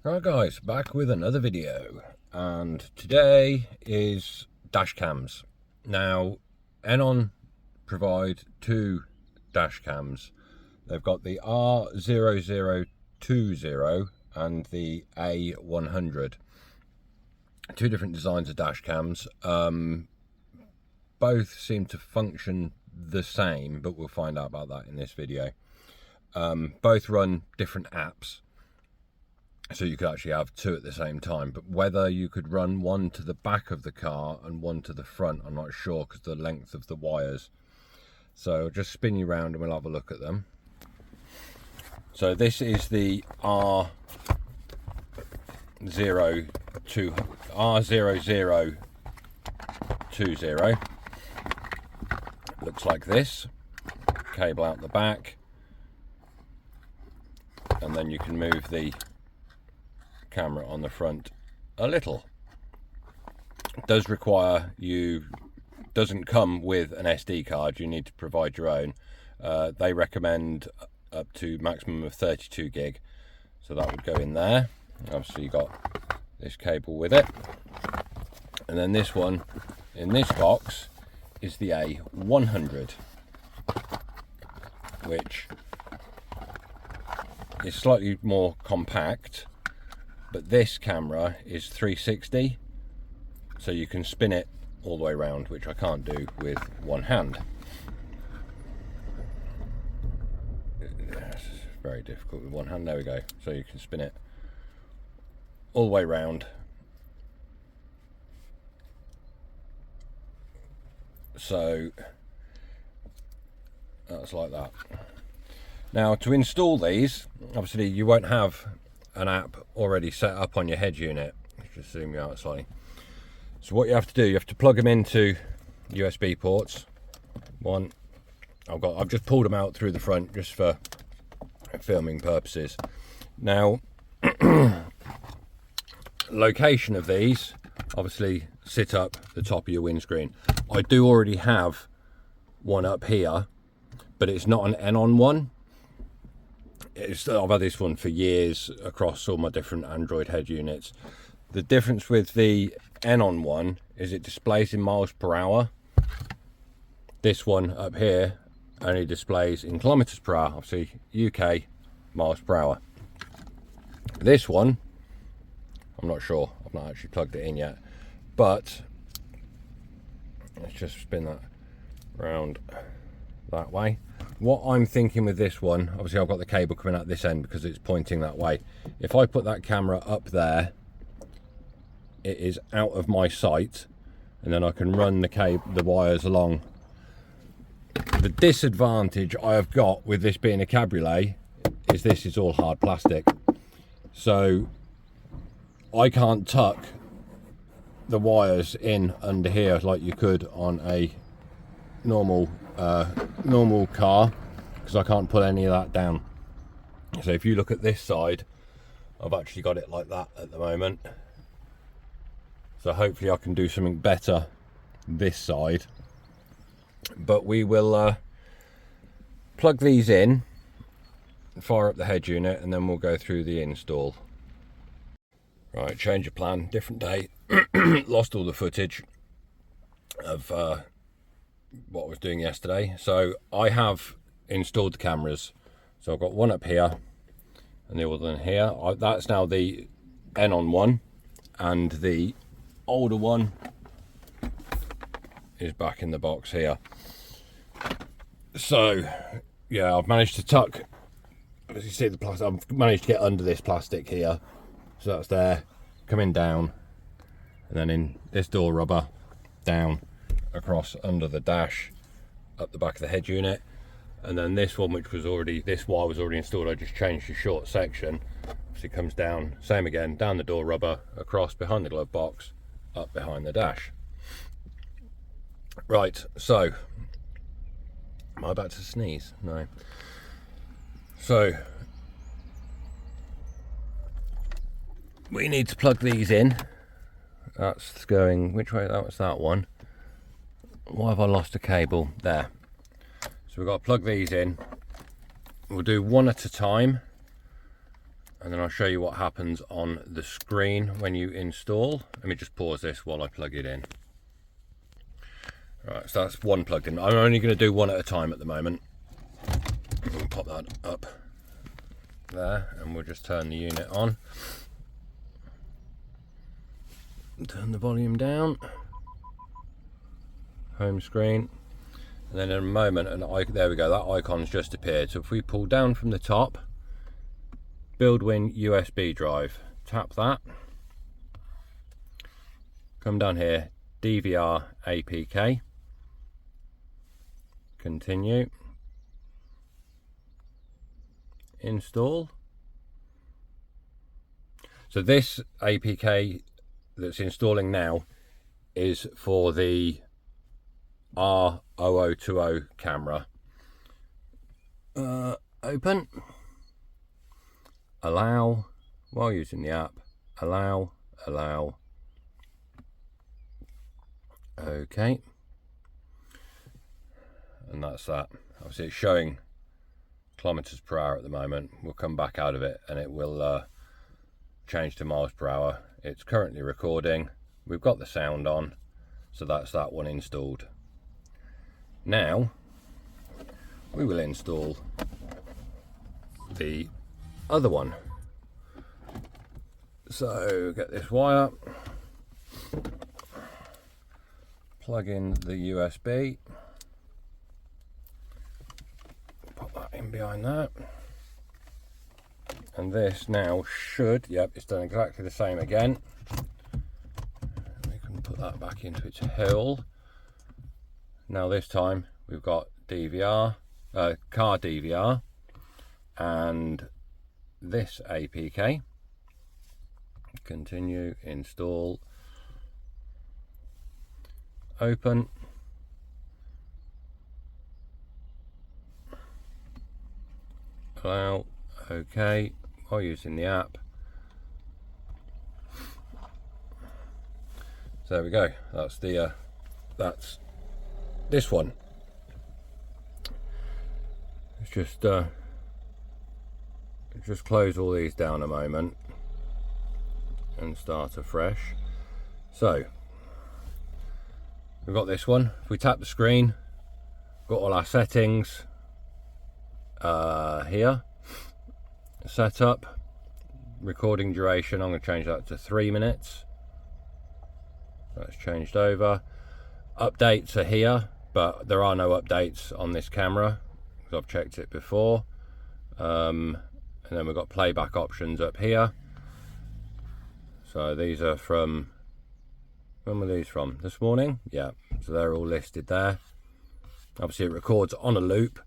Right guys, back with another video, and today is dash cams. Now Eonon provide two dash cams. They've got the R0020 and the A100. Two different designs of dash cams. Both seem to function the same, but we'll find out about that in this video. Both run different apps, so you could actually have two at the same time, but whether you could run one to the back of the car and one to the front, I'm not sure because of the length of the wires. So I'll just spin you around and we'll have a look at them. So this is the R0020. Looks like this. Cable out the back, and then you can move the camera on the front a little. It does require doesn't come with an SD card, you need to provide your own. They recommend up to maximum of 32 gig, so that would go in there. Obviously you got this cable with it, and then this one in this box is the A100, which is slightly more compact, but this camera is 360, so you can spin it all the way around, which I can't do with one hand. It's very difficult with one hand. There we go. So you can spin it all the way around. So that's like that. Now to install these, obviously you won't have an app already set up on your head unit. Let's just zoom you out slightly. So what you have to do, you have to plug them into USB ports. One, I've just pulled them out through the front just for filming purposes. Now, location of these obviously sit up the top of your windscreen. I do already have one up here, but it's not an Eonon one. I've had this one for years across all my different Android head units. The difference with the Eonon one is it displays in miles per hour. This one up here only displays in kilometers per hour, obviously UK miles per hour. This one, I'm not sure, I've not actually plugged it in yet, but let's just spin that round that way. What I'm thinking with this one, obviously I've got the cable coming out this end because it's pointing that way. If I put that camera up there, it is out of my sight, and then I can run the wires along. The disadvantage I have got with this being a cabriolet is this is all hard plastic, so I can't tuck the wires in under here like you could on a normal car, because I can't pull any of that down. So if you look at this side, I've actually got it like that at the moment. So hopefully I can do something better this side. But we will plug these in, fire up the head unit, and then we'll go through the install. Right, change of plan, different day. Lost all the footage of what I was doing yesterday. So I have installed the cameras. So I've got one up here and the other one here. That's now the Eonon one, and the older one is back in the box here. So yeah, I've managed to tuck, as you see the plastic, I've managed to get under this plastic here, so that's there, coming down, and then in this door rubber down across under the dash, up the back of the head unit. And then this one, which was already, this wire was already installed, I just changed the short section, so it comes down, same again, down the door rubber, across behind the glove box, up behind the dash. Right, so am I about to sneeze? No. So we need to plug these in. That's going, which way? That was that one. Why have I lost a cable? There. So we've got to plug these in. We'll do one at a time, and then I'll show you what happens on the screen when you install. Let me just pause this while I plug it in. Right, so that's one plugged in. I'm only going to do one at a time at the moment. We'll pop that up there, and we'll just turn the unit on. Turn the volume down. Home screen. And then in a moment, there we go, that icon's just appeared. So if we pull down from the top, built-in USB drive, tap that. Come down here, DVR APK. Continue. Install. So this APK that's installing now is for the R0020 camera. Open. Allow. While using the app. Allow. Okay. And that's that. Obviously it's showing kilometers per hour at the moment. We'll come back out of it and it will change to miles per hour. It's currently recording. We've got the sound on, so that's that one installed. Now we will install the other one. So get this wire, plug in the USB, pop that in behind that, and this now should, yep, it's done exactly the same again. We can put that back into its hole. Now this time we've got DVR, car DVR, and this APK. Continue, install, open. Allow. Okay, while using the app. So there we go. That's the that's this one. Let's just close all these down a moment and start afresh. So we've got this one. If we tap the screen, got all our settings here. Setup, recording duration, I'm going to change that to 3 minutes. That's changed over. Updates are here, but there are no updates on this camera because I've checked it before. And then we've got playback options up here. So these are from, when were these from? This morning? Yeah, so they're all listed there. Obviously it records on a loop,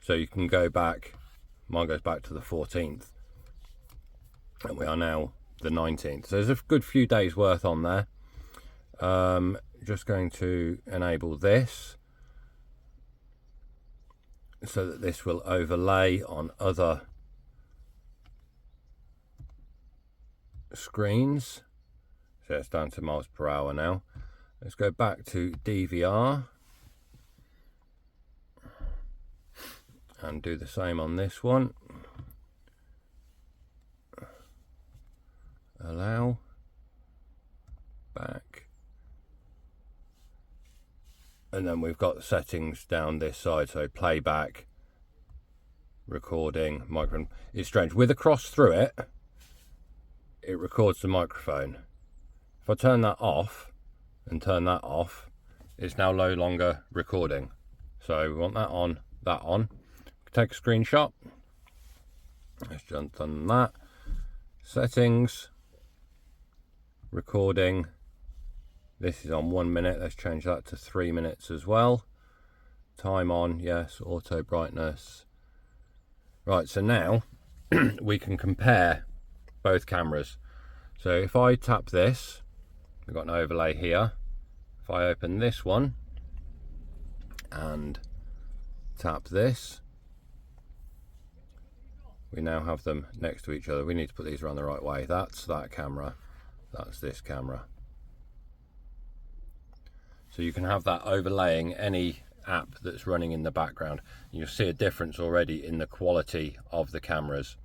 so you can go back. Mine goes back to the 14th, and we are now the 19th. So there's a good few days worth on there. Just going to enable this so that this will overlay on other screens. So it's down to miles per hour now. Let's go back to DVR and do the same on this one. Allow. Back. And then we've got the settings down this side, so playback, recording, microphone. It's strange, with a cross through it, it records the microphone. If I turn that off and turn that off, it's now no longer recording. So we want that on, that on. Take a screenshot. Let's jump on that. Settings, recording. This is on 1 minute. Let's change that to 3 minutes as well. Time on, yes. Auto brightness. Right, so now we can compare both cameras. So if I tap this, we've got an overlay here. If I open this one and tap this, we now have them next to each other. We need to put these around the right way. That's that camera, that's this camera. So you can have that overlaying any app that's running in the background. You'll see a difference already in the quality of the cameras.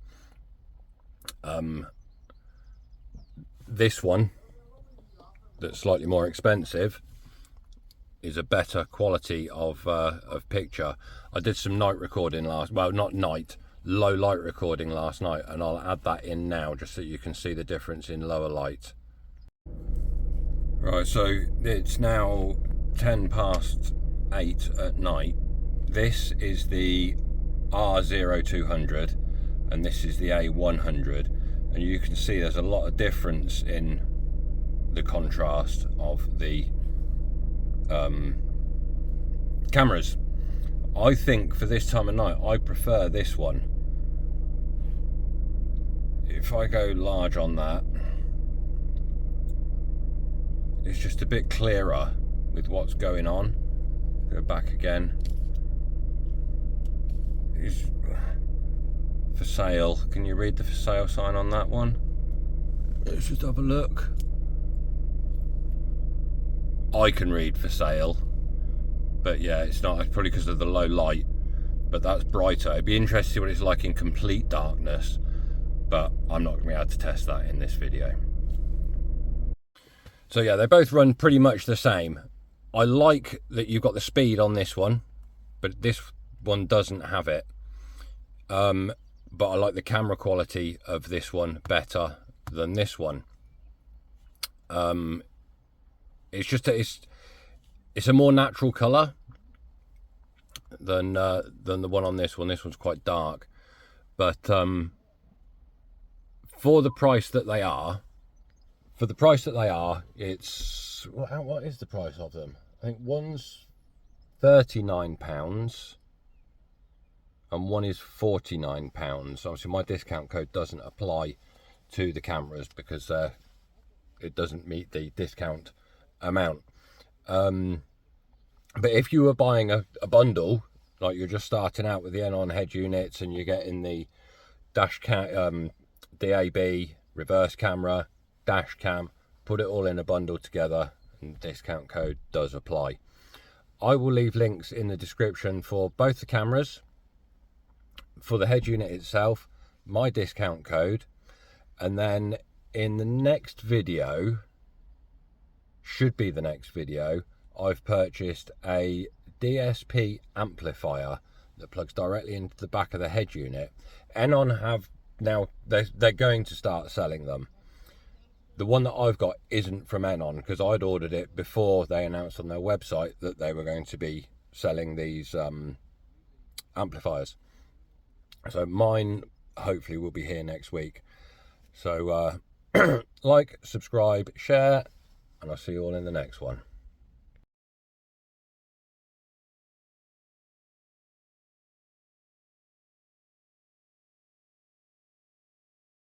This one, that's slightly more expensive, is a better quality of picture. I did some night recording well, not night, low light recording last night, and I'll add that in now just so you can see the difference in lower light. Right, so it's now 8:10 at night. This is the R0200 and this is the A100, and you can see there's a lot of difference in the contrast of the cameras. I think for this time of night I prefer this one. If I go large on that, it's just a bit clearer with what's going on. Go back again. It's for sale. Can you read the for sale sign on that one? Let's just have a look. I can read for sale, but yeah, it's not. It's probably because of the low light, but that's brighter. It'd be interesting to see what it's like in complete darkness, but I'm not going to be able to test that in this video. So yeah, they both run pretty much the same. I like that you've got the speed on this one, but this one doesn't have it. But I like the camera quality of this one better than this one. It's just it's a more natural color than the one on this one. This one's quite dark, but for the price that they are, it's what is the price of them? I think one's £39 and one is £49. Obviously my discount code doesn't apply to the cameras because it doesn't meet the discount amount. But if you were buying a bundle, like you're just starting out with the Eonon head units and you're getting the dash cam, DAB, reverse camera, dash cam, put it all in a bundle together, and the discount code does apply. I will leave links in the description for both the cameras, for the head unit itself, my discount code, and then in the next video, should be the next video, I've purchased a DSP amplifier that plugs directly into the back of the head unit. Eonon have now, they're going to start selling them. The one that I've got isn't from Eonon because I'd ordered it before they announced on their website that they were going to be selling these amplifiers. So mine hopefully will be here next week. So like, subscribe, share, and I'll see you all in the next one.